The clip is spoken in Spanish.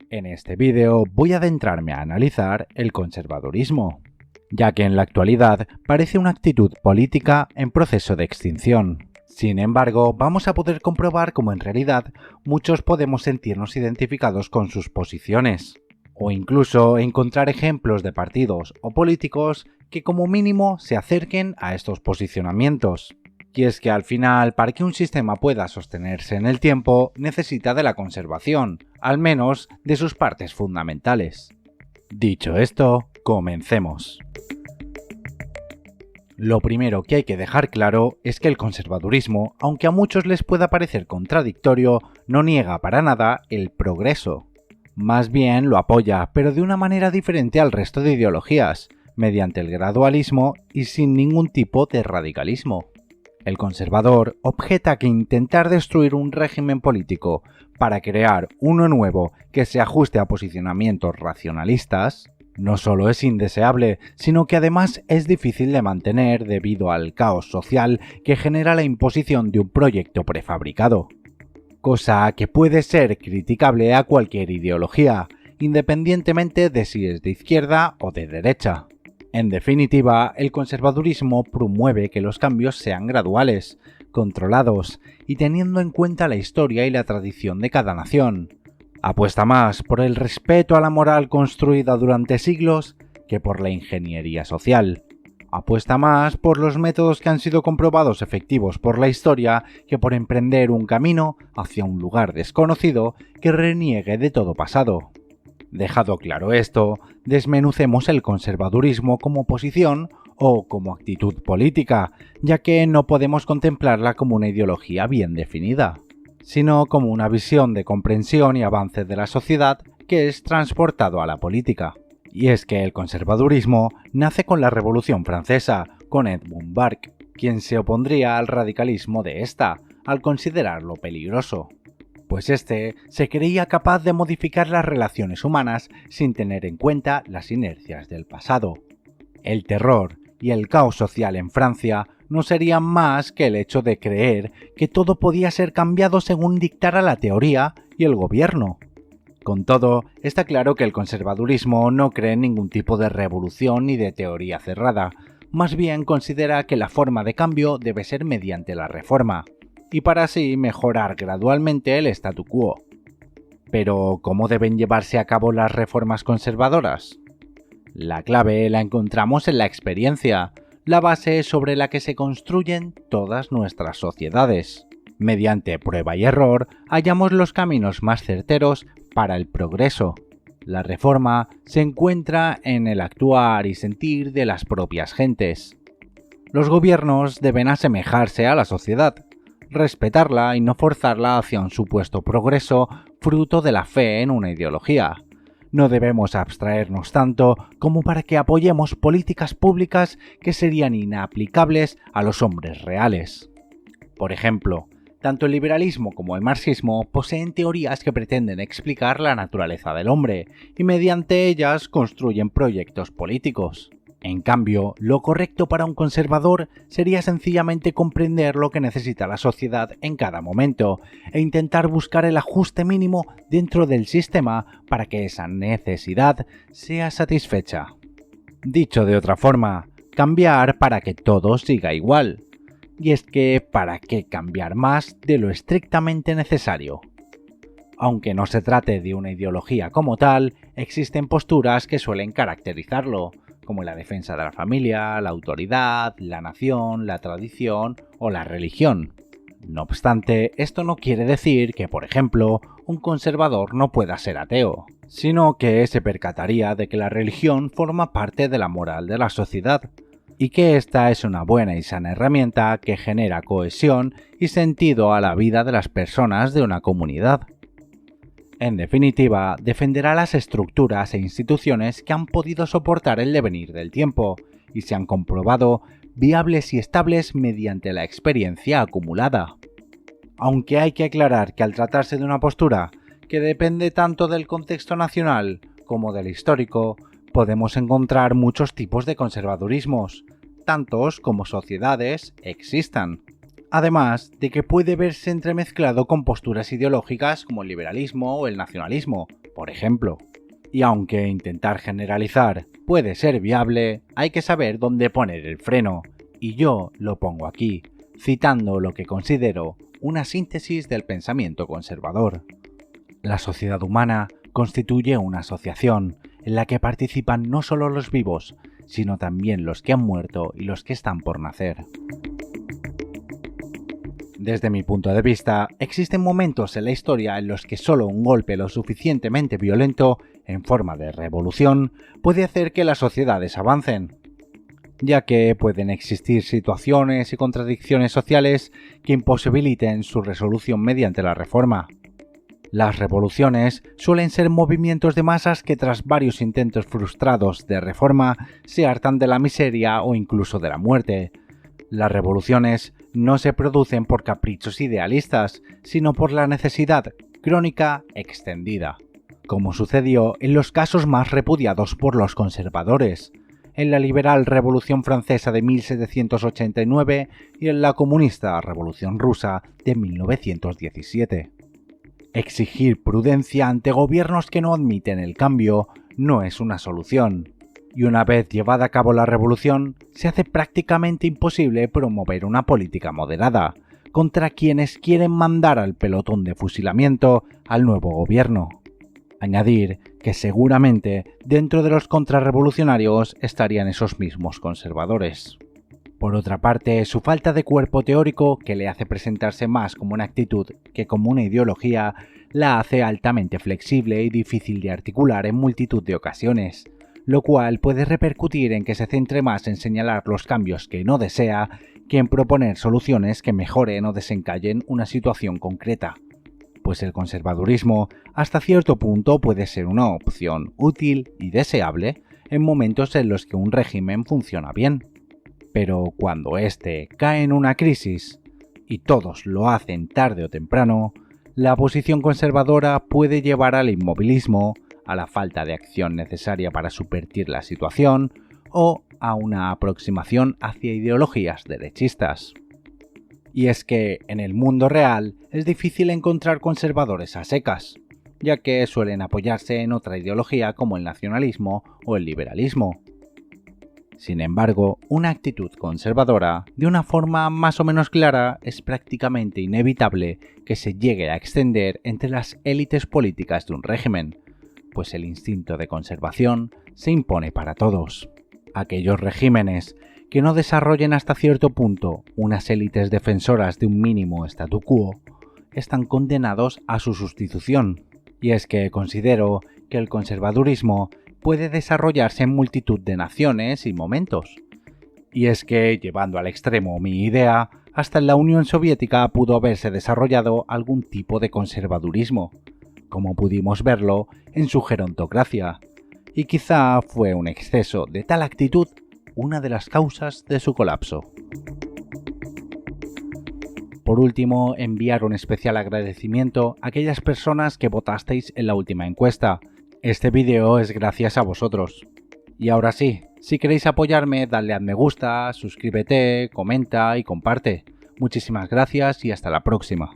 En este vídeo voy a adentrarme a analizar el conservadurismo, ya que en la actualidad parece una actitud política en proceso de extinción. Sin embargo, vamos a poder comprobar cómo en realidad muchos podemos sentirnos identificados con sus posiciones, o incluso encontrar ejemplos de partidos o políticos que como mínimo se acerquen a estos posicionamientos. Y es que al final, para que un sistema pueda sostenerse en el tiempo, necesita de la conservación, al menos de sus partes fundamentales. Dicho esto, comencemos. Lo primero que hay que dejar claro es que el conservadurismo, aunque a muchos les pueda parecer contradictorio, no niega para nada el progreso. Más bien lo apoya, pero de una manera diferente al resto de ideologías, mediante el gradualismo y sin ningún tipo de radicalismo. El conservador objeta que intentar destruir un régimen político para crear uno nuevo que se ajuste a posicionamientos racionalistas no solo es indeseable, sino que además es difícil de mantener debido al caos social que genera la imposición de un proyecto prefabricado. Cosa que puede ser criticable a cualquier ideología, independientemente de si es de izquierda o de derecha. En definitiva, el conservadurismo promueve que los cambios sean graduales, controlados y teniendo en cuenta la historia y la tradición de cada nación. Apuesta más por el respeto a la moral construida durante siglos que por la ingeniería social. Apuesta más por los métodos que han sido comprobados efectivos por la historia que por emprender un camino hacia un lugar desconocido que reniegue de todo pasado. Dejado claro esto, desmenucemos el conservadurismo como posición o como actitud política, ya que no podemos contemplarla como una ideología bien definida, sino como una visión de comprensión y avance de la sociedad que es transportado a la política. Y es que el conservadurismo nace con la Revolución Francesa, con Edmund Burke, quien se opondría al radicalismo de esta, al considerarlo peligroso. Pues este se creía capaz de modificar las relaciones humanas sin tener en cuenta las inercias del pasado. El terror y el caos social en Francia no serían más que el hecho de creer que todo podía ser cambiado según dictara la teoría y el gobierno. Con todo, está claro que el conservadurismo no cree en ningún tipo de revolución ni de teoría cerrada, más bien considera que la forma de cambio debe ser mediante la reforma, y para así mejorar gradualmente el statu quo. Pero, ¿cómo deben llevarse a cabo las reformas conservadoras? La clave la encontramos en la experiencia, la base sobre la que se construyen todas nuestras sociedades. Mediante prueba y error, hallamos los caminos más certeros para el progreso. La reforma se encuentra en el actuar y sentir de las propias gentes. Los gobiernos deben asemejarse a la sociedad, respetarla y no forzarla hacia un supuesto progreso fruto de la fe en una ideología. No debemos abstraernos tanto como para que apoyemos políticas públicas que serían inaplicables a los hombres reales. Por ejemplo, tanto el liberalismo como el marxismo poseen teorías que pretenden explicar la naturaleza del hombre y mediante ellas construyen proyectos políticos. En cambio, lo correcto para un conservador sería sencillamente comprender lo que necesita la sociedad en cada momento e intentar buscar el ajuste mínimo dentro del sistema para que esa necesidad sea satisfecha. Dicho de otra forma, cambiar para que todo siga igual. Y es que, ¿para qué cambiar más de lo estrictamente necesario? Aunque no se trate de una ideología como tal, existen posturas que suelen caracterizarlo, como la defensa de la familia, la autoridad, la nación, la tradición o la religión. No obstante, esto no quiere decir que, por ejemplo, un conservador no pueda ser ateo, sino que se percataría de que la religión forma parte de la moral de la sociedad, y que esta es una buena y sana herramienta que genera cohesión y sentido a la vida de las personas de una comunidad. En definitiva, defenderá las estructuras e instituciones que han podido soportar el devenir del tiempo y se han comprobado viables y estables mediante la experiencia acumulada. Aunque hay que aclarar que al tratarse de una postura que depende tanto del contexto nacional como del histórico, podemos encontrar muchos tipos de conservadurismos, tantos como sociedades existan. Además de que puede verse entremezclado con posturas ideológicas como el liberalismo o el nacionalismo, por ejemplo. Y aunque intentar generalizar puede ser viable, hay que saber dónde poner el freno, y yo lo pongo aquí, citando lo que considero una síntesis del pensamiento conservador. La sociedad humana constituye una asociación en la que participan no solo los vivos, sino también los que han muerto y los que están por nacer. Desde mi punto de vista, existen momentos en la historia en los que solo un golpe lo suficientemente violento, en forma de revolución, puede hacer que las sociedades avancen, ya que pueden existir situaciones y contradicciones sociales que imposibiliten su resolución mediante la reforma. Las revoluciones suelen ser movimientos de masas que tras varios intentos frustrados de reforma se hartan de la miseria o incluso de la muerte. Las revoluciones no se producen por caprichos idealistas, sino por la necesidad crónica extendida, como sucedió en los casos más repudiados por los conservadores, en la liberal Revolución Francesa de 1789 y en la comunista Revolución Rusa de 1917. Exigir prudencia ante gobiernos que no admiten el cambio no es una solución, y una vez llevada a cabo la revolución, se hace prácticamente imposible promover una política moderada contra quienes quieren mandar al pelotón de fusilamiento al nuevo gobierno. Añadir que seguramente dentro de los contrarrevolucionarios estarían esos mismos conservadores. Por otra parte, su falta de cuerpo teórico, que le hace presentarse más como una actitud que como una ideología, la hace altamente flexible y difícil de articular en multitud de ocasiones, lo cual puede repercutir en que se centre más en señalar los cambios que no desea que en proponer soluciones que mejoren o desencallen una situación concreta. Pues el conservadurismo hasta cierto punto puede ser una opción útil y deseable en momentos en los que un régimen funciona bien. Pero cuando éste cae en una crisis, y todos lo hacen tarde o temprano, la posición conservadora puede llevar al inmovilismo, a la falta de acción necesaria para subvertir la situación o a una aproximación hacia ideologías derechistas. Y es que en el mundo real es difícil encontrar conservadores a secas, ya que suelen apoyarse en otra ideología como el nacionalismo o el liberalismo. Sin embargo, una actitud conservadora, de una forma más o menos clara, es prácticamente inevitable que se llegue a extender entre las élites políticas de un régimen, pues el instinto de conservación se impone para todos. Aquellos regímenes que no desarrollen hasta cierto punto unas élites defensoras de un mínimo statu quo están condenados a su sustitución. Y es que considero que el conservadurismo puede desarrollarse en multitud de naciones y momentos. Y es que, llevando al extremo mi idea, hasta en la Unión Soviética pudo haberse desarrollado algún tipo de conservadurismo, como pudimos verlo en su gerontocracia, y quizá fue un exceso de tal actitud una de las causas de su colapso. Por último, enviar un especial agradecimiento a aquellas personas que votasteis en la última encuesta. Este vídeo es gracias a vosotros. Y ahora sí, si queréis apoyarme, dadle a me gusta, suscríbete, comenta y comparte. Muchísimas gracias y hasta la próxima.